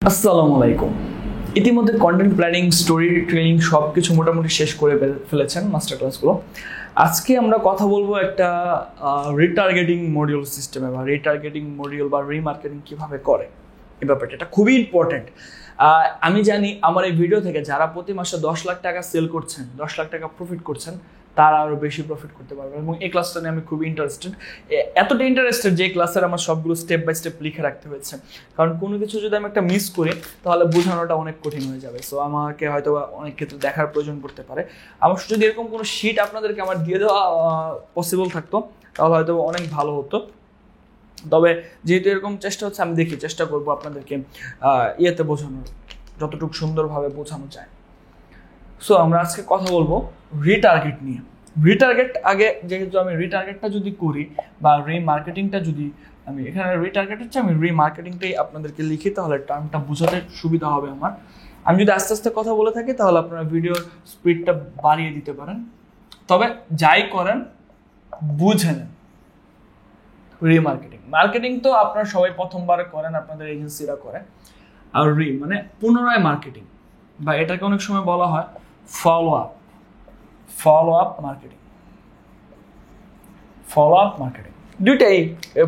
আসসালামু আলাইকুম। ইতিমধ্যে কন্টেন্ট প্ল্যানিং, স্টোরি টেলিং সবকিছু মোটামুটি শেষ করে ফেলেছেন মাস্টার ক্লাসগুলো। আজকে আমরা কথা বলবো একটা রিটার্গেটিং মডিউল সিস্টেমে বা রিটার্গেটিং মডিউল বা রিমার্কেটিং কিভাবে করে এই ব্যাপারটা। এটা খুবই ইম্পর্টেন্ট। আমি জানি আমার এই ভিডিও থেকে যারা প্রতি মাসে 10 লাখ টাকা সেল করছেন, 10 লাখ টাকা প্রফিট করছেন, তারা আরও বেশি প্রফিট করতে পারবে। এবং এই ক্লাসটা নিয়ে আমি খুবই ইন্টারেস্টেড, এতটা ইন্টারেস্টেড যে ক্লাসের আমার সবগুলো স্টেপ বাই স্টেপ লিখে রাখতে হয়েছে। কারণ কোনো কিছু যদি আমি একটা মিস করি তাহলে বোঝানোটা অনেক কঠিন হয়ে যাবে। সো আমাকে হয়তো অনেক ক্ষেত্রে দেখার প্রয়োজন পড়তে পারে। আমার যদি এরকম কোনো শিট আপনাদেরকে আমার দিয়ে দেওয়া পসিবল থাকতো তাহলে হয়তো অনেক ভালো হতো। তবে যেহেতু এরকম চেষ্টা হচ্ছে, আমি চেষ্টা করবো আপনাদেরকে ইয়েতে বোঝানোর, যতটুকু সুন্দরভাবে বোঝানো যায়। সো আমরা আজকে কথা বলবো রিটার্গেট নিয়ে। রিটার্গেট আগে যেহেতু আমি রিটার্গেটটা যদি করি বা রিমার্কেটিংটা যদি আমি এখানে রিটার্গেট হচ্ছে, আমি রিমার্কেটিংটাই আপনাদেরকে লিখি, তাহলে টার্মটা বোঝাতে সুবিধা হবে আমার। আমি যদি আস্তে আস্তে কথা বলে থাকি তাহলে আপনারা ভিডিওর স্পিডটা বাড়িয়ে দিতে পারেন। তবে যাই করেন বুঝে নেন। মার্কেটিং তো আপনারা সবাই প্রথমবার করেন, আপনাদের এজেন্সিরা করে। আর মানে পুনরায় মার্কেটিং, বা এটাকে অনেক সময় বলা হয় ফলো আপ মার্কেটিং। দুইটাই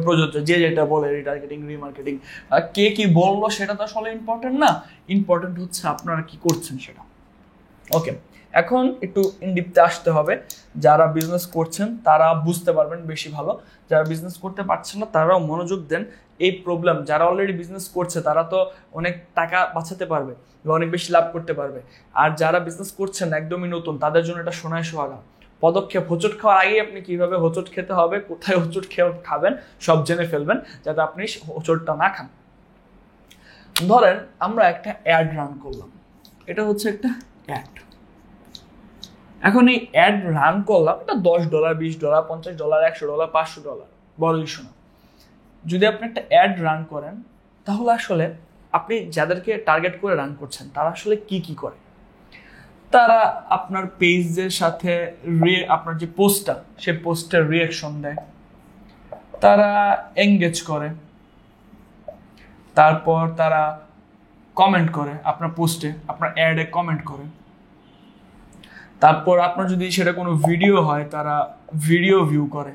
প্রযোজ্য, যে যেটা বলে রিটার্গেটিং, রিমার্কেটিং। কে কি বললো সেটা তো আসলে ইম্পর্টেন্ট না, ইম্পর্টেন্ট হচ্ছে আপনারা কি করছেন সেটা। ওকে, এখন একটু ইনডিপতে আসতে হবে। যারা বিজনেস করছেন তারা বুঝতে পারবেন বেশি ভালো, যারা বিজনেস করতে পারছেন না তারাও মনোযোগ দেন। এই প্রবলেম, যারা অলরেডি বিজনেস করছে তারা তো অনেক টাকা বাঁচাতে পারবে বা অনেক বেশি লাভ করতে পারবে। আর যারা বিজনেস করছেন একদমই নতুন, তাদের জন্য এটা সোনায় সোহাগা পদক্ষেপ। হোঁচট খাওয়ার আগেই আপনি কিভাবে হোঁচট খেতে হবে, কোথায় হোঁচট খাবেন সব জেনে ফেলবেন, যাতে আপনি হোঁচটটা না খান। ধরেন আমরা একটা অ্যাড রান করলাম, এটা হচ্ছে একটা অ্যাড। এখন এই অ্যাড রান করলাম, এটা $10, $20, $50, $100, $500 বড় ইস্যু না। যদি আপনি একটা অ্যাড রান করেন তাহলে আসলে আপনি যাদেরকে টার্গেট করে রান করছেন তারা আসলে কি করে। তারা আপনার পেজের সাথে আপনার যে পোস্টটা, সে পোস্টের রিয়াকশন দেয়, তারা এঙ্গেজ করে, তারপর তারা কমেন্ট করে আপনার পোস্টে, আপনার অ্যাডে কমেন্ট করে। তারপর আপনার যদি সেটা কোনো ভিডিও হয় তারা ভিডিও ভিউ করে।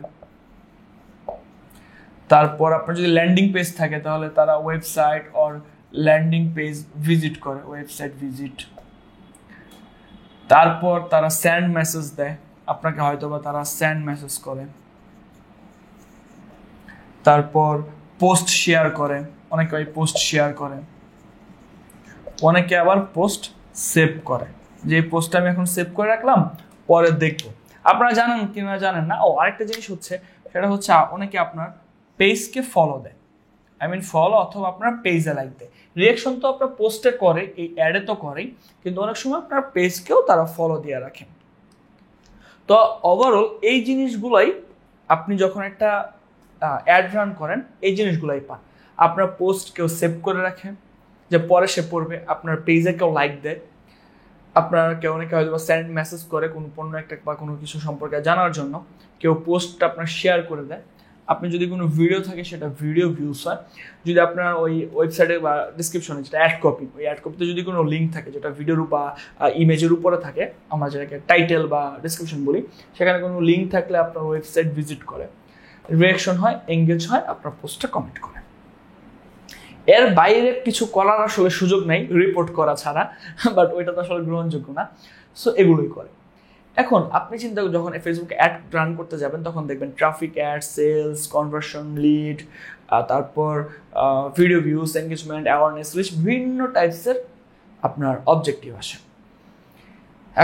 তারপর আপনার যদি ল্যান্ডিং পেজ থাকে তাহলে তারা website or landing page visit করে, ওয়েবসাইট ভিজিট। তারপর তারা সেন্ড মেসেজ দেয় আপনাকে, হয়তো বা তারা সেন্ড মেসেজ করে। তারপর পোস্ট শেয়ার করে, অনেকে ওই পোস্ট শেয়ার করে, অনেকে আবার পোস্ট সেভ করে, যে পোস্টটা আমি এখন সেভ করে রাখলাম পরে দেখবো। আপনারা জানেন কিনা জানেন না। আরেকটা জিনিস হচ্ছে, সেটা হচ্ছে অনেকে আপনার পেজকে ফলো দেয়, ফলো অথবা আপনার পেজে লাইক দেয়। রিয়াকশন তো আপনার পোস্টে করে, এই অ্যাডে তো করেই, কিন্তু অনেক সময় আপনার পেজকেও তারা ফলো দিয়ে রাখেন। তো ওভারঅল এই জিনিসগুলোই আপনি যখন একটা অ্যাড রান করেন এই জিনিসগুলোই পান। আপনার পোস্ট কেউ সেভ করে রাখেন যে পরে সে পড়বে, আপনার পেজে কেউ লাইক দেয়, আপনার কেউ অনেকে হয়তো বা সেন্ড মেসেজ করে কোনো পণ্য একটা বা কোনো কিছু সম্পর্কে জানার জন্য, কেউ পোস্টটা আপনার শেয়ার করে দেয়। আপনি যদি কোনো ভিডিও থাকে সেটা ভিডিও ভিউস হয়। যদি আপনার ওই ওয়েবসাইটে বা ডিসক্রিপশনে যেটা অ্যাড কপি, ওই অ্যাড কপিতে যদি কোনো লিঙ্ক থাকে যেটা ভিডিওর বা ইমেজের উপরে থাকে, আমরা যেটাকে টাইটেল বা ডিসক্রিপশন বলি, সেখানে কোনো লিঙ্ক থাকলে আপনার ওয়েবসাইট ভিজিট করে, রিয়াকশন হয়, এঙ্গেজ হয়, আপনার পোস্টটা কমেন্ট করে। এর বাইরে কিছু করার আসলে সুযোগ নেই রিপোর্ট করা ছাড়া, বাট ওইটা তো আসলে গ্রহণযোগ্য না। সো এগুলোই করে। এখন আপনি চিন্তা করেন, যখন ফেসবুকে অ্যাড রান করতে যাবেন তখন দেখবেন traffic, ad, sales, conversion, lead, তারপর video views, engagement, awareness list, বিভিন্ন টাইপসের আপনার অবজেক্টিভ আসে।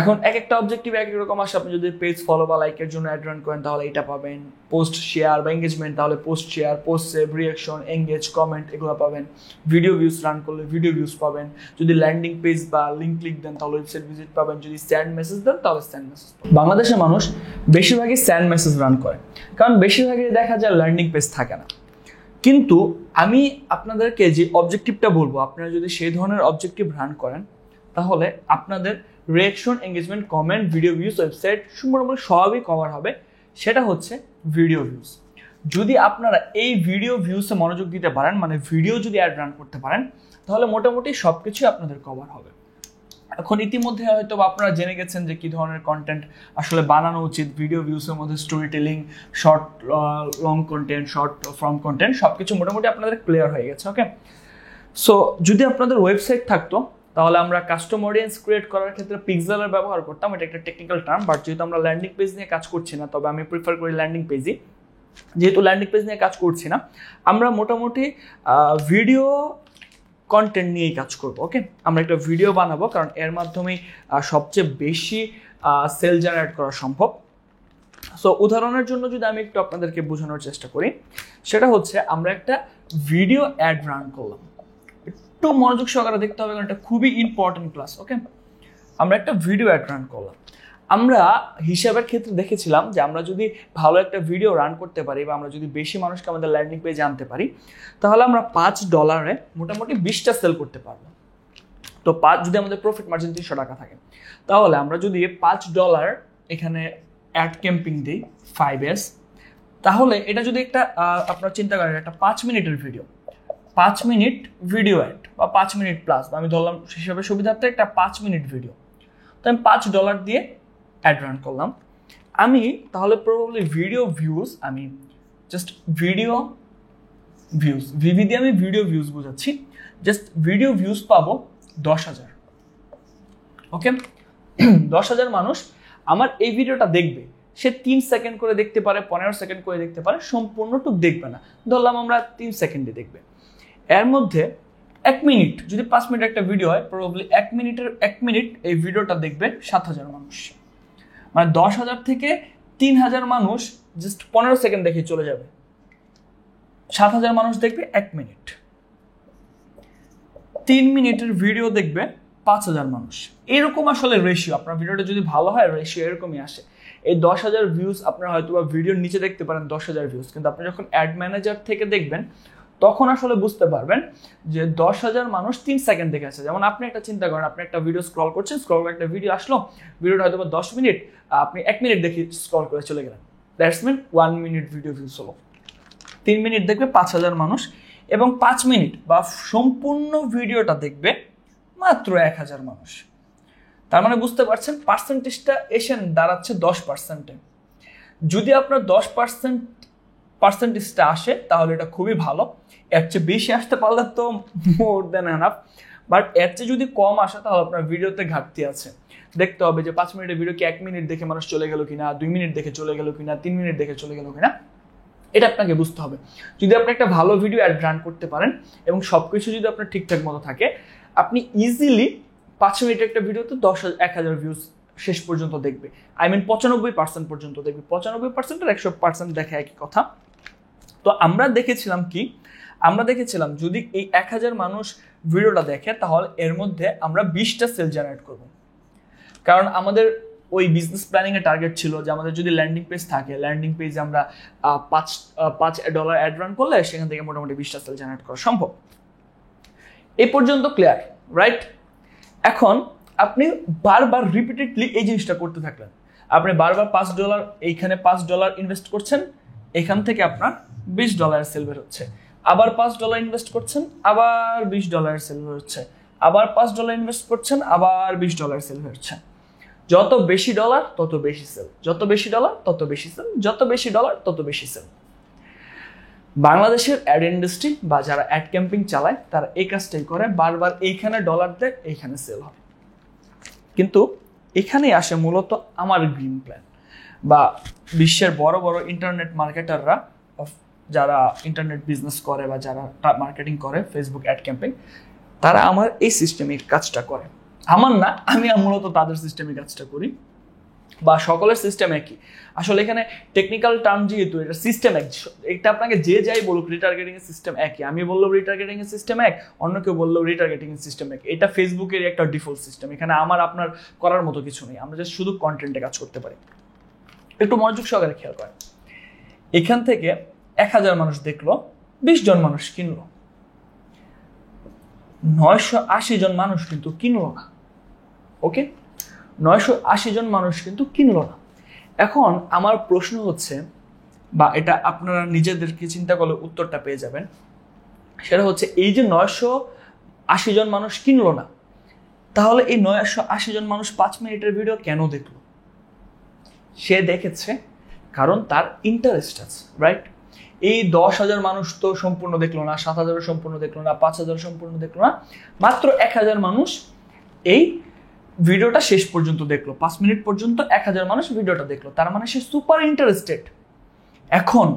এখন এক একটা অবজেক্টিভ এক এক রকম আসে। আপনি যদি পেজ ফলো বা লাইকের জন্য অ্যাড রান করেন তাহলে এটা পাবেন। পোস্ট শেয়ার বা এঙ্গেজমেন্ট তাহলে post share, post save, reaction, engage, comment এগুলো পাবেন। ভিডিও ভিউস রান করলে ভিডিও ভিউস পাবেন। যদি ল্যান্ডিং পেজ বা লিঙ্ক ক্লিক দেন তাহলে ওয়েবসাইট ভিজিট পাবেন। যদি সেন্ড মেসেজ দেন তাহলে সেন্ড মেসেজ পাবেন। বাংলাদেশের মানুষ বেশিরভাগই সেন্ড মেসেজ রান করে, কারণ বেশিরভাগই দেখা যায় ল্যান্ডিং পেজ থাকে না। কিন্তু আমি আপনাদেরকে যে অবজেক্টিভটা বলবো, আপনারা যদি সেই ধরনের অবজেক্টিভ রান করেন তাহলে আপনাদের reaction, engagement, comment, video views, website মোটামুটি সবই কভার হবে। সেটা হচ্ছে ভিডিও ভিউজ। যদি আপনারা এই ভিডিও ভিউসে মনোযোগ দিতে পারেন, মানে ভিডিও যদি অ্যাড রান করতে পারেন, তাহলে মোটামুটি সবকিছুই আপনাদের কভার হবে। এখন ইতিমধ্যে হয়তো আপনারা জেনে গেছেন যে কি ধরনের কন্টেন্ট আসলে বানানো উচিত, ভিডিও ভিউসের মধ্যে story telling, short long content, short form content, সবকিছু মোটামুটি আপনাদের ক্লিয়ার হয়ে গেছে। ওকে, সো যদি আপনাদের ওয়েবসাইট থাকতো তাহলে আমরা কাস্টম অডিয়েন্স ক্রিয়েট করার ক্ষেত্রে পিক্সেলের ব্যবহার করতাম। এটা একটা টেকনিক্যাল টার্ম, বাট যেহেতু আমরা ল্যান্ডিং পেজ নিয়ে কাজ করছি না, তবে আমি প্রিফার করি ল্যান্ডিং পেজই। যেহেতু ল্যান্ডিং পেজ নিয়ে কাজ করছি না, আমরা মোটামুটি ভিডিও কন্টেন্ট নিয়েই কাজ করব। ওকে, আমরা একটা ভিডিও বানাবো, কারণ এর মাধ্যমেই সবচেয়ে বেশি সেল জেনারেট করা সম্ভব। সো উদাহরণের জন্য যদি আমি একটু আপনাদেরকে বোঝানোর চেষ্টা করি, সেটা হচ্ছে আমরা একটা ভিডিও অ্যাড রান করলাম। একটু মনোযোগ সহকারে দেখতে হবে, কারণ এটা খুবই ইম্পর্টেন্ট ক্লাস। ওকে, আমরা একটা ভিডিও অ্যাড রান করলাম। আমরা হিসাবের ক্ষেত্রে দেখেছিলাম যে আমরা যদি ভালো একটা ভিডিও রান করতে পারি বা আমরা যদি বেশি মানুষকে আমাদের ল্যান্ডিং পেজে আনতে পারি, তাহলে আমরা $5 মোটামুটি 20টা সেল করতে পারবো। তো যদি আমাদের প্রফিট মার্জিন 300 টাকা থাকে, তাহলে আমরা যদি $5 এখানে অ্যাড ক্যাম্পিং দিই 5S, তাহলে এটা যদি একটা আপনার চিন্তা করেন একটা 5 মিনিটের ভিডিও, 5 মিনিট ভিডিও অ্যাড বা 5 মিনিট প্লাস, আমি ধরলাম হিসাবে সুবিধার্থে একটা 5 মিনিট ভিডিও, তো আমি $5 দিয়ে অ্যাড রান করলাম। আমি তাহলে প্রবাবলি ভিডিও ভিউজ, আমি জাস্ট ভিডিও ভিউজ, ভিভি দিয়ে আমি ভিডিও ভিউজ বোঝাচ্ছি, জাস্ট ভিডিও ভিউজ পাবো 10,000। ওকে, 10,000 মানুষ আমার এই ভিডিওটা দেখবে। সে 3 সেকেন্ড করে দেখতে পারে, 15 সেকেন্ড করে দেখতে পারে, সম্পূর্ণটুক দেখবে না, ধরলাম আমরা 3 সেকেন্ডে দেখবে। এর মধ্যে 1 মিনিট, যদি 5 মিনিট একটা ভিডিও হয়, প্রবাবলি 1 মিনিট এই ভিডিওটা দেখবে 7,000 মানুষ। মানে 10,000 থেকে 3,000 মানুষ জাস্ট 15 সেকেন্ড দেখে চলে যাবে, 7,000 মানুষ দেখবে 1 মিনিট। 3 মিনিটের ভিডিও দেখবে 5,000 মানুষ। এরকম আসলে রেশিও, আপনার ভিডিওটা যদি ভালো হয় রেশিও এরকমই আসে। এই 10,000 ভিউজ আপনার হয়তো বা ভিডিওর নিচে দেখতে পারেন 10,000 ভিউজ, কিন্তু আপনি যখন অ্যাড ম্যানেজার থেকে দেখবেন তখন আসলে বুঝতে পারবেন যে 10,000 মানুষ 3 সেকেন্ড দেখে আছে। যেমন আপনি একটা চিন্তা করেন, আপনি একটা ভিডিও স্ক্রল করছেন, স্ক্রল করে একটা ভিডিও আসলো, ভিডিওটা হয়তো 10 মিনিট, আপনি 1 মিনিট দেখে স্ক্রল করে চলে গেলেন, that's mean 1 minute video views হলো। 3 মিনিট দেখবে 5,000 মানুষ, এবং 5 মিনিট বা সম্পূর্ণ ভিডিওটা দেখবে মাত্র 1,000 মানুষ। তার মানে বুঝতে পারছেন পার্সেন্টেজটা এসে দাঁড়াচ্ছে 10%। যদি আপনার 10%টা আসে তাহলে এটা খুবই ভালো। এর চেয়ে বেশি আসতে পারলে তো মোর দেন এনাফ, বাট এর চেয়ে যদি কম আসে তাহলে আপনার ভিডিওতে ঘাটতি আছে। দেখতে হবে যে 5 মিনিটের ভিডিও কি 1 মিনিট দেখে মানুষ চলে গেল কিনা, 2 মিনিট দেখে চলে গেল কিনা, 3 মিনিট দেখে চলে গেল কিনা, এটা আপনাকে বুঝতে হবে। যদি আপনি একটা ভালো ভিডিও অ্যাড রান করতে পারেন এবং সবকিছু যদি আপনার ঠিকঠাক মতো থাকে, আপনি ইজিলি 5 মিনিটের একটা ভিডিওতে 1,000 ভিউজ শেষ পর্যন্ত দেখবে। আই মিন 95% পর্যন্ত দেখবে। 95% আর 100% দেখা একই কথা। তো আমরা দেখেছিলাম যদি এই 1,000 মানুষ ভিডিওটা দেখে, তাহলে এর মধ্যে আমরা 20টা সেল জেনারেট করব। কারণ আমাদের ওই বিজনেস প্ল্যানিং এর টার্গেট ছিল যে আমাদের যদি ল্যান্ডিং পেজ থাকে, ল্যান্ডিং পেজে আমরা $5 অ্যাড রান করলে সেখান থেকে মোটামুটি 20টা সেল জেনারেট করা সম্ভব। এই পর্যন্ত ক্লিয়ার, রাইট? এখন আপনি বারবার রিপিটেডলি এই জিনিসটা করতে থাকলেন। আপনি বারবার $5 এইখানে $5 ইনভেস্ট করছেন, এখান থেকে আপনার $20 সেল বের হচ্ছে। আবার $5 ইনভেস্ট করছেন, আবার $20 সেল বের হচ্ছে। আবার $5 ইনভেস্ট করছেন, আবার $20 সেল বের হচ্ছে। যত বেশি ডলার তত বেশি সেল, যত বেশি ডলার তত বেশি সেল, যত বেশি ডলার তত বেশি সেল। বাংলাদেশের অ্যাড ইন্ডাস্ট্রি বা যারা অ্যাড ক্যাম্পিং চালায় তারা এই কাজটাই করে, বারবার এইখানে ডলার দেয়, এইখানে সেল হয়। কিন্তু এখানেই আসে মূলত আমার গ্রিন প্ল্যান, বা বিশ্বের বড় বড় ইন্টারনেট মার্কেটাররা যারা ইন্টারনেট বিজনেস করে বা যারা মার্কেটিং করে ফেসবুক অ্যাড ক্যাম্পিং, তারা আমার এই সিস্টেমিক কাজটা করে। আমার না, আমি মূলত তাদের সিস্টেমিক কাজটা করি, বা সকলের সিস্টেম একই। আসলে এখানে টেকনিক্যাল টার্ম যেহেতু এটা সিস্টেম এক, এটা আপনাকে যে যাই বলুক রিটার্গেটিং এর সিস্টেম একই। আমি বললাম রিটার্গেটিং এর সিস্টেম এক, অন্য কেউ বললো রিটার্গেটিং এর সিস্টেম এক। এটা ফেসবুকের একটা ডিফল্ট সিস্টেম, এখানে আমার আপনার করার মতো কিছু নেই, আমরা জাস্ট শুধু কন্টেন্টে কাজ করতে পারি। একটু মনোযোগ সহকারে খেয়াল করেন, এখান থেকে 1,000 মানুষ দেখলো, 20 জন মানুষ কিনলো, 980 জন মানুষ কিন্তু কিনলো না। ওকে, 980 জন মানুষ কিন্তু কিনলো না। এখন আমার প্রশ্ন হচ্ছে, বা এটা আপনারা নিজেদেরকে চিন্তা করলে উত্তরটা পেয়ে যাবেন, সেটা হচ্ছে এই যে 80 জন মানুষ কিনলো না, তাহলে এই 980 জন মানুষ 5 মিনিটের ভিডিও কেন দেখলো? সে দেখেছে কারণ তার ইন্টারেস্ট আছে, রাইট? এই 10,000 মানুষ তো সম্পূর্ণ দেখলো না, 7,000 সম্পূর্ণ দেখলো না, 5,000 সম্পূর্ণ দেখলো না, মাত্র 1,000 মানুষ এই ভিডিওটা শেষ পর্যন্ত দেখলো। 5 মিনিট পর্যন্ত 1,000 মানুষ ভিডিওটা দেখলো, তার মানে সে সুপার ইন্টারেস্টেড। এখন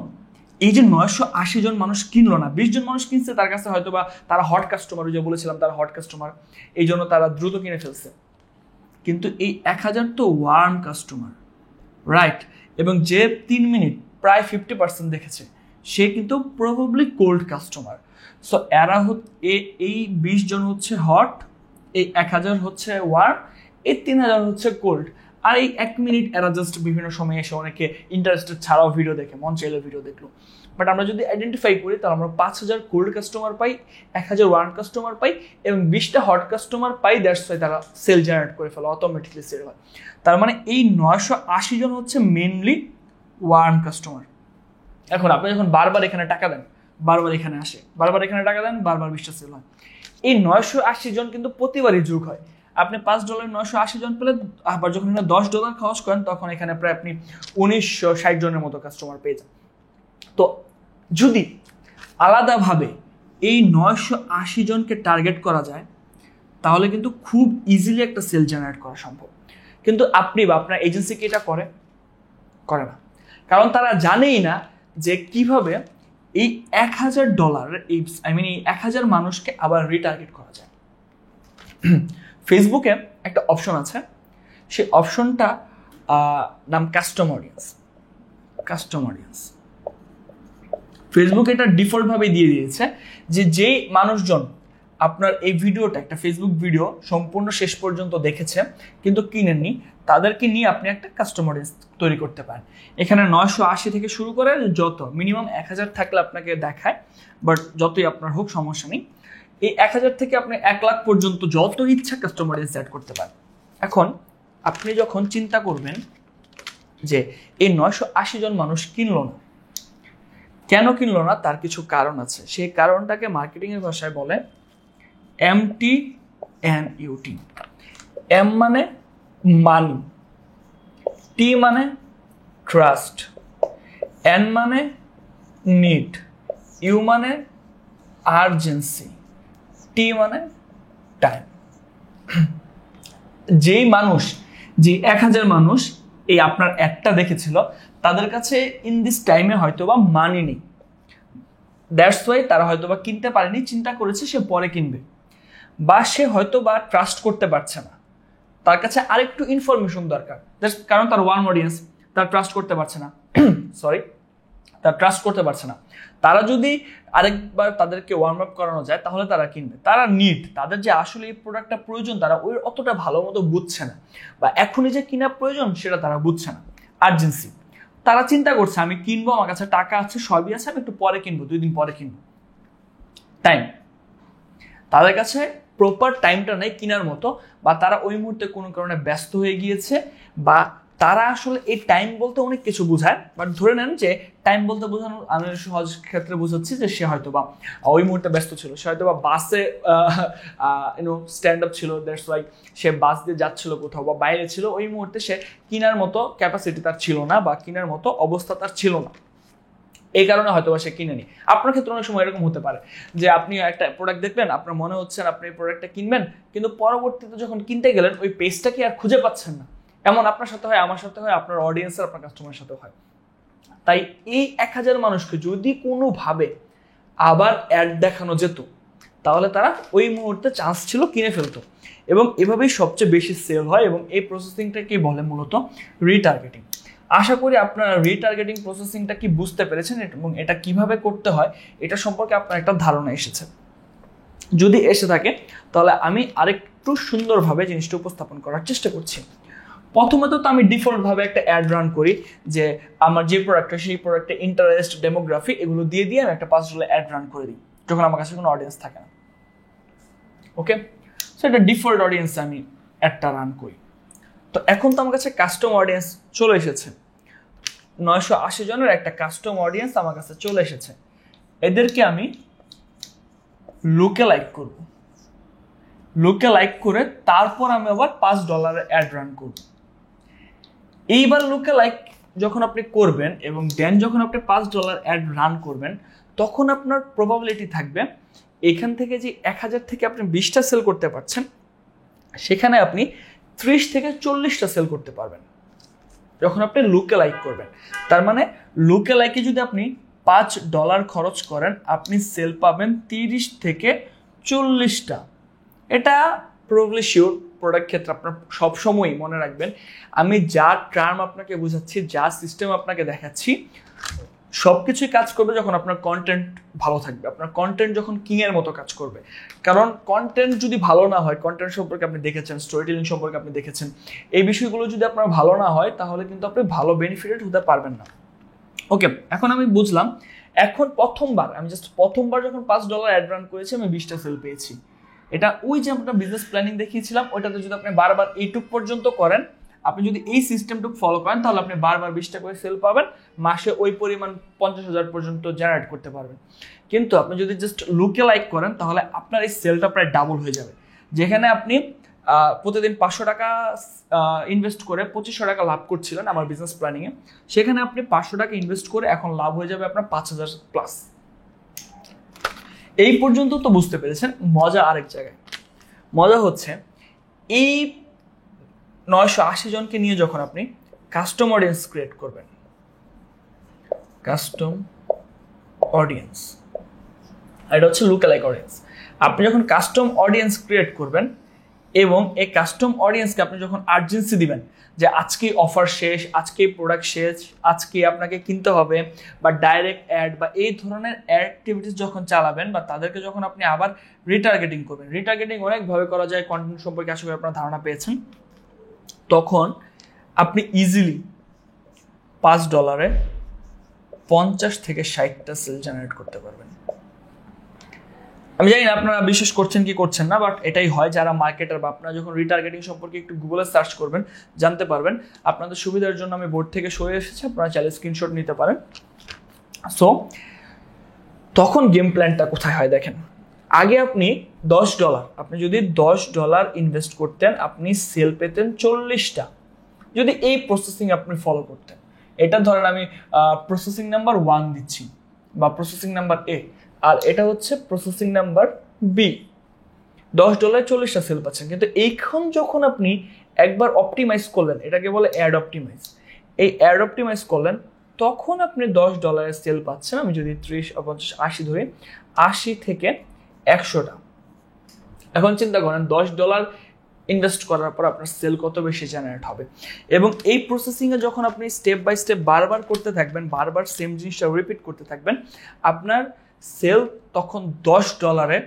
এই যে 980 জন মানুষ কিনলো না, 20 জন মানুষ কিনছে, তার কাছে হয়তো বা তারা হট কাস্টমার, যে বলেছিলাম তারা হট কাস্টমার, এই জন্য তারা দ্রুত কিনে ফেলছে। কিন্তু এই 1,000 তো ওয়ার্ম কাস্টমার, রাইট? এবং যে 3 মিনিট প্রায় 50% দেখেছে, সে কিন্তু প্রবাবলি কোল্ড কাস্টমার। সো এরা এই 20 জন হচ্ছে হট, এই 1,000 হচ্ছে ওয়ার্ম, এই 3,000 হচ্ছে কোল্ড। আর এই 1 মিনিট এরা জাস্ট বিভিন্ন সময় এসে অনেকে ইন্টারেস্টেড ছাড়াও ভিডিও দেখে, মন চাইলে ভিডিও দেখলো। বাট আমরা যদি আইডেন্টিফাই করি তাহলে আমরা 5,000 কোল্ড কাস্টমার পাই, 1,000 ওয়ার্ম কাস্টমার পাই এবং 20টা হট কাস্টমার পাই। দ্যাটস ওয়াই তারা সেল জেনারেট করে ফেলে, অটোমেটিকলি সেল হয়। তার মানে এই 980 জন হচ্ছে মেনলি ওয়ার্ম কাস্টমার। এখন আপনি যখন বারবার এখানে টাকা দেন, বারবার এখানে আসে, বারবার এখানে টাকা দেন, বারবার 20টা সেল হয়। এই 980 জন কিন্তু প্রতিবারই যোগ হয়। আপনি $5 980 জন পেলে, আবার যখন এখানে $10 খরচ করেন তখন এখানে প্রায় আপনি 1960 জনের মতো কাস্টমার পেয়ে যান। তো যদি আলাদাভাবে এই 980 জনকে টার্গেট করা যায় তাহলে কিন্তু খুব ইজিলি একটা সেল জেনারেট করা সম্ভব। কিন্তু আপনি বা আপনার এজেন্সি কি এটা করে না, কারণ তারা জানেই না যে কিভাবে এই $1,000 এই 1,000 মানুষকে আবার রিটার্গেট করা যায়। ফেসবুকে একটা অপশন আছে, সেই অপশনটা নাম কাস্টম অডিয়েন্স। ফেসবুক এটা ডিফল্টভাবে দিয়ে দিয়েছে যে যেই মানুষজন আপনার এই ভিডিওটা, একটা ফেসবুক ভিডিও সম্পূর্ণ শেষ পর্যন্ত দেখেছে কিন্তু কিনেননি, তাদেরকে নিয়ে আপনি একটা কাস্টম অডিয়েন্স তৈরি করতে পারেন। এখানে 980 থেকে শুরু করে যত মিনিমাম 1,000 থাকলে আপনাকে দেখায়, বাট যতই আপনার হোক সমস্যা নেই। এই 1,000 থেকে আপনি 1 লাখ পর্যন্ত যত ইচ্ছা কাস্টম অডিয়েন্স অ্যাড করতে পারেন। এখন আপনি যখন চিন্তা করবেন যে এই 980 জন মানুষ কিনলো না, কেন কিনলো না তার কিছু কারণ আছে। সেই কারণটাকে মার্কেটিংয়ের ভাষায় বলে MTNUT। M মানে মানি, T মানে ট্রাস্ট, N মানে নিড, U মানে আর্জেন্সি, T মানে টাইম। যেই মানুষ, যে 1,000 মানুষ এই আপনার অ্যাডটা দেখেছিল, তাদের কাছে ইন দিস টাইমে হয়তো বা মানি নেই, দ্যাটস ওয়াই তারা হয়তো বা কিনতে পারেনি, চিন্তা করেছে সে পরে কিনবে, বা সে হয়তো বা ট্রাস্ট করতে পারছে না, তার কাছে আরেকটু ইনফরমেশন দরকার, কারণ তার ওয়ার্ম অডিয়েন্স, তার ট্রাস্ট করতে পারছে না তারা যদি আরেকবার তাদেরকে ওয়ার্ম আপ করানো যায় তাহলে তারা কিনবে। তারা নিড, তাদের যে আসলে এই প্রোডাক্টটা প্রয়োজন তারা ওই অতটা ভালো মতো বুঝছে না, বা এখনই যে কিনা প্রয়োজন সেটা তারা বুঝছে না। আর্জেন্সি, তারা চিন্তা করছে আমি কিনবো, আমার কাছে টাকা আছে, সবই আছে, আমি একটু পরে কিনবো, 2 দিন পরে কিনবো। টাইম, তাদের কাছে প্রপার টাইমটা নেই কেনার মতো, বা তারা ওই মুহূর্তে কোনো কারণে ব্যস্ত হয়ে গিয়েছে, বা তারা আসলে এই টাইম বলতে অনেক কিছু বোঝায়, বাট ধরে নেন যে টাইম বলতে বোঝানোর আমি সহজ ক্ষেত্রে বোঝাচ্ছি যে সে হয়তো বা ওই মুহূর্তে ব্যস্ত ছিল, সে হয়তো বা বাসে স্ট্যান্ড আপ ছিল, দ্যাটস ওয়াই সে বাস দিয়ে যাচ্ছিল কোথাও বা বাইরে ছিল, ওই মুহূর্তে সে কেনার মতো ক্যাপাসিটি তার ছিল না, বা কেনার মতো অবস্থা তার ছিল না, এই কারণে হয়তো বা সে কিনেনি। আপনার ক্ষেত্রে অনেক সময় এরকম হতে পারে যে আপনি একটা প্রোডাক্ট দেখলেন, আপনার মনে হচ্ছে আপনি এই প্রোডাক্টটা কিনবেন, কিন্তু পরবর্তীতে যখন কিনতে গেলেন ওই পেজটাকে আর খুঁজে পাচ্ছেন না। এমন আপনার সাথে হয়, আমার সাথে হয়, আপনার অডিয়েন্সের, আপনার কাস্টমারের সাথে হয়। তাই এই 1,000 মানুষকে যদি কোনোভাবে আবার অ্যাড দেখানো যেত তাহলে তারা ওই মুহূর্তে চান্স ছিল কিনে ফেলতো, এবং এভাবেই সবচেয়ে বেশি সেল হয়। এবং এই প্রসেসিংটাকে বলে মূলত রিটার্গেটিং। আশা করি আপনারা রিটার্গেটিং প্রসেসিংটা কি বুঝতে পেরেছেন এবং এটা কিভাবে করতে হয় এটা সম্পর্কে আপনার একটা ধারণা এসেছে। যদি এসে থাকে তাহলে আমি আরেকটু সুন্দরভাবে জিনিসটা উপস্থাপন করার চেষ্টা করছি। প্রথমত তো আমি ডিফল্টভাবে একটা অ্যাড রান করি যে আমার যে প্রোডাক্টটা, সেই প্রোডাক্টে ইন্টারেস্ট, ডেমোগ্রাফি এগুলো দিয়ে আমি একটা $5 অ্যাড রান করে দিই যখন আমার কাছে কোনো অডিয়েন্স থাকে না। ওকে, সো এটা ডিফল্ট অডিয়েন্স আমি অ্যাডটা রান করি। তো এখন তো আমার কাছে কাস্টম অডিয়েন্স চলে এসেছে, 980 জনের একটা কাস্টম অডিয়েন্স আমার কাছে চলে এসেছে। এদেরকে আমি লুকে লাইক করব। লুকে লাইক করে তারপর আমি আবার $5 অ্যাড রান করব। এইবার লুকে লাইক যখন আপনি করবেন এবং দেন যখন আপনি $5 অ্যাড রান করবেন, তখন আপনার প্রবাবিলিটি থাকবে এখান থেকে যে 1000 থেকে আপনি 20টা সেল করতে পারছেন, সেখানে আপনি 30 থেকে 40টা সেল করতে পারবেন যখন আপনি লুকে লাইক করবেন। তার মানে লুকে লাইকে যদি আপনি $5 খরচ করেন, আপনি সেল পাবেন 30 থেকে 40টা। এটা প্রবাবলি শিওর। প্রোডাক্ট ক্ষেত্রে আপনার সবসময়ই মনে রাখবেন, আমি যা টার্ম আপনাকে বোঝাচ্ছি, যা সিস্টেম আপনাকে দেখাচ্ছি, সব কিছুই কাজ করবে যখন আপনার কন্টেন্ট ভালো থাকবে, আপনার কন্টেন্ট যখন কিংয়ের মতো কাজ করবে। কারণ কন্টেন্ট যদি ভালো না হয়, কন্টেন্ট সম্পর্কে আপনি দেখেছেন, স্টোরি টেলিং সম্পর্কে আপনি দেখেছেন, এই বিষয়গুলো যদি আপনার ভালো না হয়, তাহলে কিন্তু আপনি ভালো বেনিফিটেড হতে পারবেন না। ওকে, এখন আমি বুঝলাম। এখন আমি প্রথমবার যখন $5 অ্যাড রান করেছি, আমি 20টা সেল পেয়েছি। এটা ওই যে আমরা বিজনেস প্ল্যানিং দেখিয়েছিলাম, ওইটাতে যদি আপনি বারবার এইটুক পর্যন্ত করেন, আপনি যদি এই সিস্টেমটুকু ফলো করেন, তাহলে আপনি বারবার 20টা করে সেল পাবেন, মাসে ওই পরিমাণ 50,000 পর্যন্ত জেনারেট করতে পারবেন। কিন্তু আপনি যদি জাস্ট লুকে লাইক করেন, তাহলে আপনার এই সেলটা প্রায় ডাবল হয়ে যাবে। যেখানে আপনি প্রতিদিন $500 ইনভেস্ট করে $2500 লাভ করছিলেন আমার বিজনেস প্ল্যানিংয়ে, সেখানে আপনি $500 ইনভেস্ট করে এখন লাভ হয়ে যাবে আপনার 5000+। এই পর্যন্ত তো বুঝতে পেরেছেন। মজা আরেক জায়গায়। মজা হচ্ছে এই 980 জনকে নিয়ে যখন আপনি কাস্টম অডিয়েন্স ক্রিয়েট করবেন, কাস্টম অডিয়েন্স, এটা হচ্ছে লুকালাইক অডিয়েন্স। আপনি যখন কাস্টম অডিয়েন্স ক্রিয়েট করবেন এবং এই কাস্টম অডিয়েন্সকে আপনি যখন আর্জেন্সি দিবেন যে আজকে অফার শেষ, আজকে প্রোডাক্ট শেষ, আজকে আপনাকে কিনতে হবে, বা ডাইরেক্ট অ্যাড বা এই ধরনের অ্যাক্টিভিটিস যখন চালাবেন, বা তাদেরকে যখন আপনি আবার রিটার্গেটিং করবেন, রিটার্গেটিং অনেকভাবে করা যায়, কন্টেন্ট সম্পর্কে আশা করি আপনার ধারণা পেয়েছেন, তখন আপনি ইজিলি $5 50 থেকে 60টা সেল জেনারেট করতে পারবেন। আমি জানি না আপনারা বিশ্বাস করছেন কি করছেন না, বাট এটাই হয়। যারা মার্কেটার বা আপনারা যখন রিটার্গেটিং সম্পর্কে একটু গুগলে সার্চ করবেন, জানতে পারবেন। আপনাদের সুবিধার জন্য আমি বোর্ড থেকে সরে এসেছি, আপনারা চাইলে স্ক্রিনশট নিতে পারেন। সো তখন গেম প্ল্যানটা কোথায় হয় দেখেন। আগে আপনি আপনি যদি $10 ইনভেস্ট করতেন, আপনি সেল পেতেন 40টা, যদি এই প্রসেসিং আপনি ফলো করতেন। এটা ধরেন আমি প্রসেসিং নাম্বার 1 দিচ্ছি, বা প্রসেসিং নাম্বার A, আর এটা হচ্ছে প্রসেসিং নাম্বার B। $10 40টা সেল পাচ্ছেন। কিন্তু এইখন যখন আপনি একবার অপটিমাইজ করলেন, এটাকে বলে অ্যাড অপটিমাইজ, এই অ্যাড অপটিমাইজ করলেন, তখন আপনি $10 সেল পাচ্ছেন। আমি যদি 30, 50, 80 ধরি, 80 থেকে 100টা। এখন চিন্তা করেন $10 ইনভেস্ট করার পর আপনার সেল কত বেশি জেনারেট হবে। এবং এই প্রসেসিংয়ে যখন আপনি স্টেপ বাই স্টেপ বারবার করতে থাকবেন, বারবার সেম জিনিসটা রিপিট করতে থাকবেন, আপনার সেল তখন $10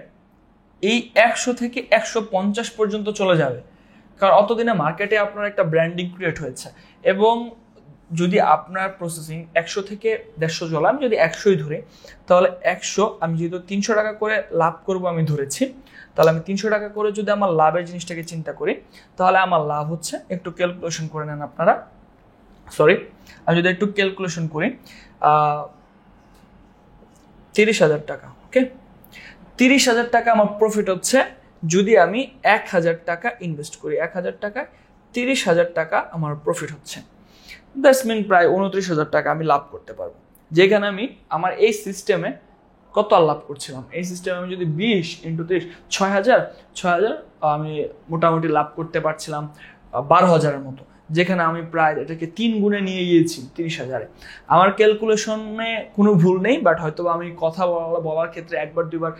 এই 100 থেকে 150 পর্যন্ত চলে যাবে। কারণ অতদিনে মার্কেটে আপনার একটা ব্র্যান্ডিং ক্রিয়েট হয়েছে। এবং যদি আপনার প্রসেসিং 100 থেকে 150 চলে, আমি যদি 100ই ধরি, তাহলে 100, আমি যেহেতু $300 করে লাভ করব আমি ধরেছি, তাহলে আমি $300 করে যদি আমার লাভের জিনিসটাকে চিন্তা করি, তাহলে আমার লাভ হচ্ছে, একটু ক্যালকুলেশন করে নেন আপনারা, আমি যদি একটু ক্যালকুলেশন করি, 30,000 টাকা। ওকে, 30,000 টাকা আমার প্রফিট হচ্ছে যদি আমি 1,000 টাকা ইনভেস্ট করি। 1,000 টাকায় 30,000 টাকা আমার প্রফিট হচ্ছে। দ্যাটস মিন প্রায় 29,000 টাকা আমি লাভ করতে পারবো। যেখানে আমি আমার এই সিস্টেমে কত লাভ করছিলাম, এই সিস্টেমে আমি যদি 20 × 30, 6,000 আমি মোটামুটি লাভ করতে পারছিলাম 12,000-এর মতো। যেখানে আমি প্রায় এটাকে 3 গুণে নিয়ে গিয়েছি 30,000-এ। আমার ক্যালকুলেশনে কোনো ভুল নেই, বাট হয়তো আমি কথা বলার ক্ষেত্রে একবার দুইবার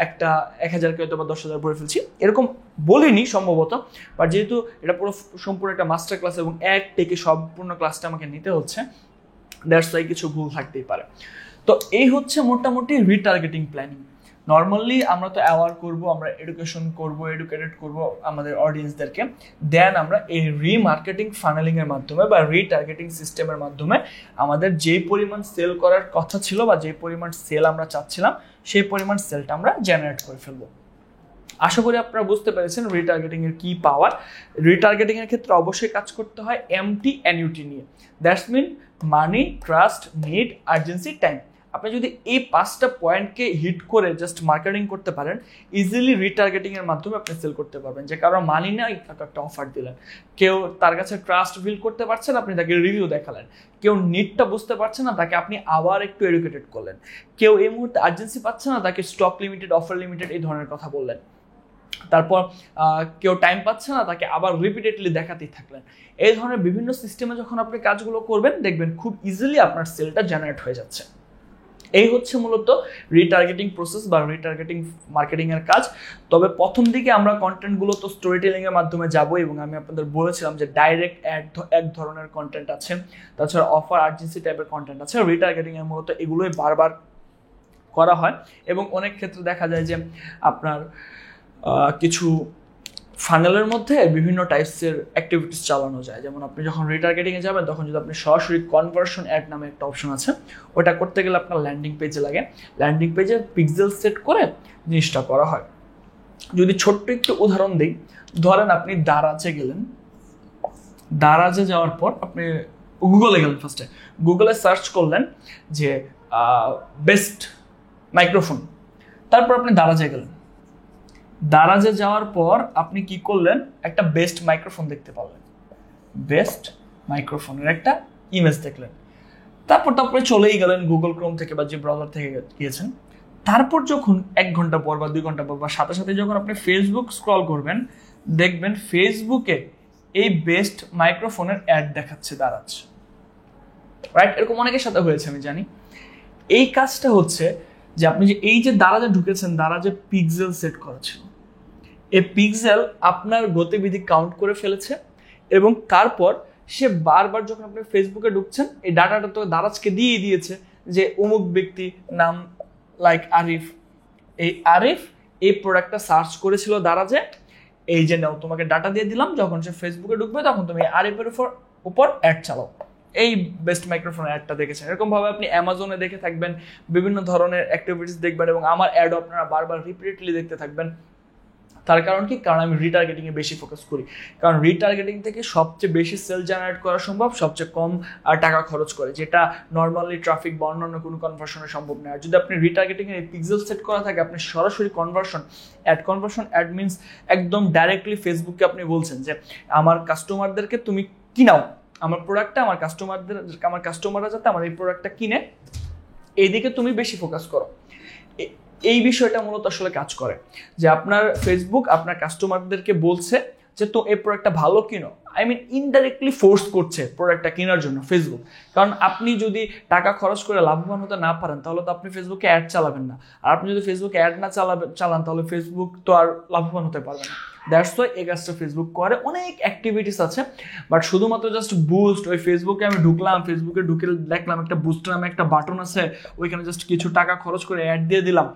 1,000-কে হয়তো বা 10,000 বলে ফেলছি, এরকম বলিনি সম্ভবত। বাট যেহেতু এটা সম্পূর্ণ একটা মাস্টার ক্লাস এবং এক থেকে সম্পূর্ণ ক্লাসটা আমাকে নিতে হচ্ছে, দ্যাটস ওয়াই কিছু ভুল থাকতেই পারে। তো এই হচ্ছে মোটামুটি রিটার্গেটিং প্ল্যানিং। নর্মালি আমরা তো অ্যাওয়ার করব, আমরা এডুকেশন করব, এডুকেটেড করব আমাদের অডিয়েন্সদেরকে, দেন আমরা এই রিমার্কেটিং ফানেলিংয়ের মাধ্যমে বা রিটার্গেটিং সিস্টেমের মাধ্যমে আমাদের যেই পরিমাণ সেল করার কথা ছিল বা যেই পরিমাণ সেল আমরা চাচ্ছিলাম, সেই পরিমাণ সেলটা আমরা জেনারেট করে ফেলবো। আশা করি আপনারা বুঝতে পেরেছেন রিটার্গেটিং এর কি পাওয়ার। রিটার্গেটিং এর ক্ষেত্রে অবশ্যই কাজ করতে হয় MT NUT নিয়ে। That's mean money, trust, need, urgency, time. আপনি যদি এই 5টা পয়েন্টকে হিট করে জাস্ট মার্কেটিং করতে পারেন, ইজিলি রিটার্গেটিং এর মাধ্যমে আপনি সেল করতে পারবেন। যে কারো মানি নাই, তাকে একটা অফার দিলেন, কেউ তার কাছে ট্রাস্ট বিল্ড করতে পারছে না, আপনি তাকে রিভিউ দেখালেন, কেউ নিডটা বুঝতে পারছে না, তাকে আপনি আবার একটু এডুকেটেড করলেন, কেউ এই মুহূর্তে আর্জেন্সি পাচ্ছে না, তাকে স্টক লিমিটেড, অফার লিমিটেড এই ধরনের কথা বললেন, তারপর কেউ টাইম পাচ্ছে না, তাকে আবার রিপিটেডলি দেখাতেই থাকলেন। এই ধরনের বিভিন্ন সিস্টেমে যখন আপনি কাজগুলো করবেন, দেখবেন খুব ইজিলি আপনার সেলটা জেনারেট হয়ে যাচ্ছে। এই হচ্ছে মূলত রিটার্গেটিং প্রসেস বা রিটার্গেটিং মার্কেটিং এর কাজ। তবে প্রথম দিকে আমরা কন্টেন্টগুলো তো স্টোরি টেলিং এর মাধ্যমে যাব, এবং আমি আপনাদের বলেছিলাম যে ডাইরেক্ট অ্যাড এক ধরনের কন্টেন্ট আছে, তাছাড়া অফার আর্জেন্সি টাইপের কন্টেন্ট আছে। রিটার্গেটিং এর মূলত এগুলোই বারবার করা হয়, এবং অনেক ক্ষেত্রে দেখা যায় যে আপনার কিছু ফানেলের মধ্যে বিভিন্ন টাইপসের অ্যাক্টিভিটিস চালানো যায়। যেমন আপনি যখন রিটার্গেটিংয়ে যাবেন, তখন যদি আপনি সরাসরি কনভার্সন অ্যাড নামে একটা অপশন আছে, ওটা করতে গেলে আপনার ল্যান্ডিং পেজে লাগে। ল্যান্ডিং পেজে পিক্সেল সেট করে জিনিসটা করা হয়। যদি ছোট্ট একটু উদাহরণ দিই, ধরেন আপনি দারাজে গেলেন, দারাজে যাওয়ার পর আপনি গুগলে গেলেন, ফার্স্টে গুগলে সার্চ করলেন যে বেস্ট মাইক্রোফোন, তারপর আপনি দারাজে গেলেন। দারাজে যাওয়ার পর আপনি কি করলেন, একটা বেস্ট মাইক্রোফোন দেখতে পারলেন, বেস্ট মাইক্রোফোনের একটা ইমেজ দেখলেন, তারপর চলেই গেলেন গুগল ক্রোম থেকে বা যে ব্রাউজার থেকে গিয়েছেন। তারপর যখন 1 ঘন্টা পর বা 2 ঘন্টা পর বা সাথে সাথে যখন আপনি ফেসবুক স্ক্রল করবেন, দেখবেন ফেসবুকে এই বেস্ট মাইক্রোফোনের অ্যাড দেখাচ্ছে দারাজ, রাইট? এরকম অনেকের সাথে হয়েছে, আমি জানি। এই কাজটা হচ্ছে যে আপনি যে এই যে দারাজে ঢুকেছেন, দারাজে পিক্সেল সেট করা ছিল, এই পিক্সেল আপনার গতিবিধি কাউন্ট করে ফেলেছে, এবং তারপর সে বারবার যখন আপনি ফেসবুকে ঢুকছেন, এই ডাটাটা তো দারাজকে দিয়ে দিয়েছে যে অমুক ব্যক্তি নাম লাইক আরিফ, এই আরিফ এই প্রোডাক্টটা সার্চ করেছিল দারাজে, এই যে নাও তোমাকে ডাটা দিয়ে দিলাম, যখন সে ফেসবুকে ঢুকবে তখন তুমি আরিফের উপর অ্যাড চালাও, এই বেস্ট মাইক্রোফোন অ্যাডটা দেখেছেন। এরকমভাবে আপনি অ্যামাজনে দেখে থাকবেন, বিভিন্ন ধরনের অ্যাক্টিভিটিস দেখবেন, এবং আমার অ্যাডও আপনারা বারবার রিপিটেডলি দেখতে থাকবেন। তার কারণ কি? কারণ আমি রিটার্গেটিংয়ে বেশি ফোকাস করি, কারণ রিটার্গেটিং থেকে সবচেয়ে বেশি সেল জেনারেট করা সম্ভব, সবচেয়ে কম টাকা খরচ করে, যেটা নর্মালি ট্রাফিক বা অন্যান্য কোনো কনভার্সনে সম্ভব নয়। আর যদি আপনি রিটার্গেটিংয়ে এই পিক্সেল সেট করা থাকে, আপনি সরাসরি কনভার্সন অ্যাড মিনস একদম ডাইরেক্টলি ফেসবুককে আপনি বলছেন যে আমার কাস্টমারদেরকে তুমি কিনাও আমার প্রোডাক্টটা, আমার কাস্টমাররা যাতে আমার এই প্রোডাক্টটা কিনে, এইদিকে তুমি বেশি ফোকাস করো। এই বিষয়টা মূলত আসলে কাজ করে যে আপনার ফেসবুক আপনার কাস্টমারদেরকে বলছে যে তো এই প্রোডাক্টটা ভালো কিনো, ইনডাইরেক্টলি ফোর্স করছে প্রোডাক্টটা কেনার জন্য ফেসবুক। কারণ আপনি যদি টাকা খরচ করে লাভবান হতে না পারেন, তাহলে তো আপনি ফেসবুকে অ্যাড চালাবেন না, আর আপনি যদি ফেসবুকে অ্যাড না চালান তাহলে ফেসবুক তো আর লাভবান হতে পারবে না। দ্যাটস ওয়াই এই কাজটা ফেসবুক করে। অনেক অ্যাক্টিভিটিস আছে, বাট শুধুমাত্র জাস্ট বুস্ট, ওই ফেসবুকে আমি ঢুকলাম, ফেসবুকে ঢুকে দেখলাম একটা বুস্ট নামে একটা বাটন আছে, ওইখানে জাস্ট কিছু টাকা খরচ করে অ্যাড দিয়ে দিলাম,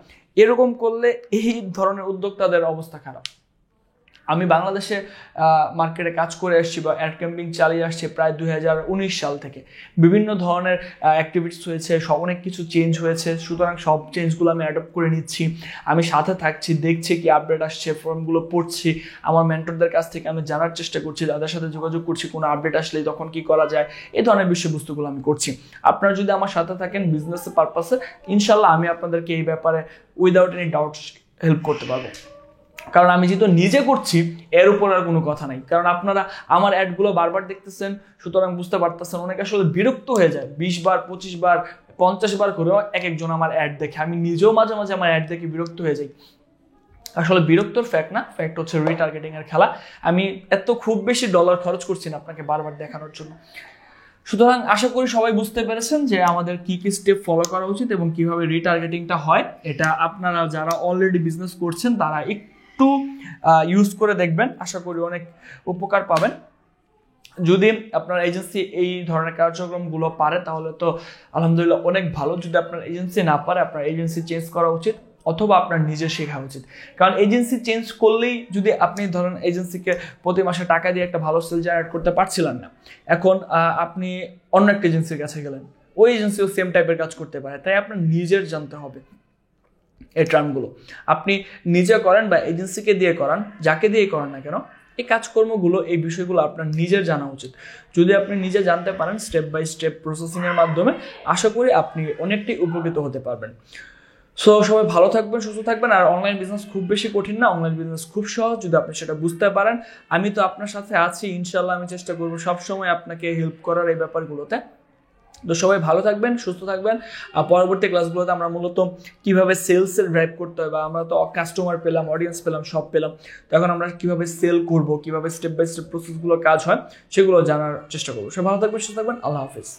এরকম করলে এই ধরনের উদ্যোক্তাদের অবস্থা খারাপ। আমি বাংলাদেশে মার্কেটে কাজ করে আসছি বা অ্যাড ক্যাম্পিং চালিয়ে আসছি প্রায় 2019 সাল থেকে। বিভিন্ন ধরনের অ্যাক্টিভিটিস হয়েছে, অনেক কিছু চেঞ্জ হয়েছে, সুতরাং সব চেঞ্জগুলো আমি অ্যাডপ্ট করে নিচ্ছি। আমি সাথে থাকছি, দেখছি কি আপডেট আসছে, ফর্মগুলো পড়ছি, আমার মেন্টরদের কাছ থেকে আমি জানার চেষ্টা করছি, তাদের সাথে যোগাযোগ করছি, কোনো আপডেট আসলে তখন কি করা যায়, এই ধরনের বিষয়বস্তুগুলো আমি করছি। আপনারা যদি আমার সাথে থাকেন বিজনেসের পারপাসে, ইনশাল্লাহ আমি আপনাদেরকে এই ব্যাপারে উইদাউট এনি ডাউট হেল্প করতে পারবো। কারণ আমি যেহেতু নিজে করছি, এর উপর আর কোনো কথা নাই। কারণ আপনারা আমার অ্যাডগুলো বারবার দেখতেছেন, সুতরাং বুঝতে পারতেছেন অনেকে আসলে বিরক্ত হয়ে যায়। 20 বার 25 বার 50 বার করেও একজন আমার অ্যাড দেখে, আমি নিজেও মাঝে মাঝে আমার অ্যাড দেখে বিরক্ত হয়ে যাই। আসলে বিরক্তর ফ্যাক্ট না, ফ্যাক্ট হচ্ছে রিটার্গেটিং এর খেলা। আমি খুব বেশি ডলার খরচ করছি না আপনাকে বারবার দেখানোর জন্য। সুতরাং আশা করি সবাই বুঝতে পেরেছেন যে আমাদের কি কি স্টেপ ফলো করা উচিত এবং কিভাবে রিটার্গেটিংটা হয়। এটা আপনারা যারা অলরেডি বিজনেস করছেন তারা একটু ইউজ করে দেখবেন, আশা করি অনেক উপকার পাবেন। যদি আপনার এজেন্সি এই ধরনের কার্যক্রমগুলো পারে তাহলে তো আলহামদুলিল্লাহ অনেক ভালো। যদি আপনার এজেন্সি না পারে, আপনার এজেন্সি চেঞ্জ করা উচিত অথবা আপনার নিজে শেখা উচিত। কারণ এজেন্সি চেঞ্জ করলেই, যদি আপনি ধরেন এজেন্সিকে প্রতি মাসে টাকা দিয়ে একটা ভালো সেল জেনারেট করতে পারছিলেন না, এখন আপনি অন্য একটা এজেন্সির কাছে গেলেন, ওই এজেন্সিও সেম টাইপের কাজ করতে পারে। তাই আপনার নিজের জানতে হবে এই টার্মগুলো। আপনি নিজে করেন বা এজেন্সিকে দিয়ে করান, যাকে দিয়ে করান না কেন, এই কাজকর্মগুলো, এই বিষয়গুলো আপনার নিজের জানা উচিত। যদি আপনি নিজে জানতে পারেন স্টেপ বাই স্টেপ প্রসেসিংয়ের মাধ্যমে, আশা করি আপনি অনেকটাই উপকৃত হতে পারবেন। সো সবাই ভালো থাকবেন, সুস্থ থাকবেন। আর অনলাইন বিজনেস খুব বেশি কঠিন না, অনলাইন বিজনেস খুব সহজ যদি আপনি সেটা বুঝতে পারেন। আমি তো আপনার সাথে আছি, ইনশাল্লাহ আমি চেষ্টা করবো সবসময় আপনাকে হেল্প করার এই ব্যাপারগুলোতে। তো সবাই ভালো থাকবেন, সুস্থ থাকবেন। আর পরবর্তী ক্লাসগুলোতে আমরা মূলত কিভাবে সেলসের ড্রাইভ করতে হয়, বা আমরা তো কাস্টমার পেলাম, অডিয়েন্স পেলাম, সব পেলাম, তো এখন আমরা কিভাবে সেল করব, কিভাবে স্টেপ বাই স্টেপ প্রসেসগুলো কাজ হয়, সেগুলো জানার চেষ্টা করবো। সবাই ভালো থাকবেন, সুস্থ থাকবেন। আল্লাহ হাফিজ।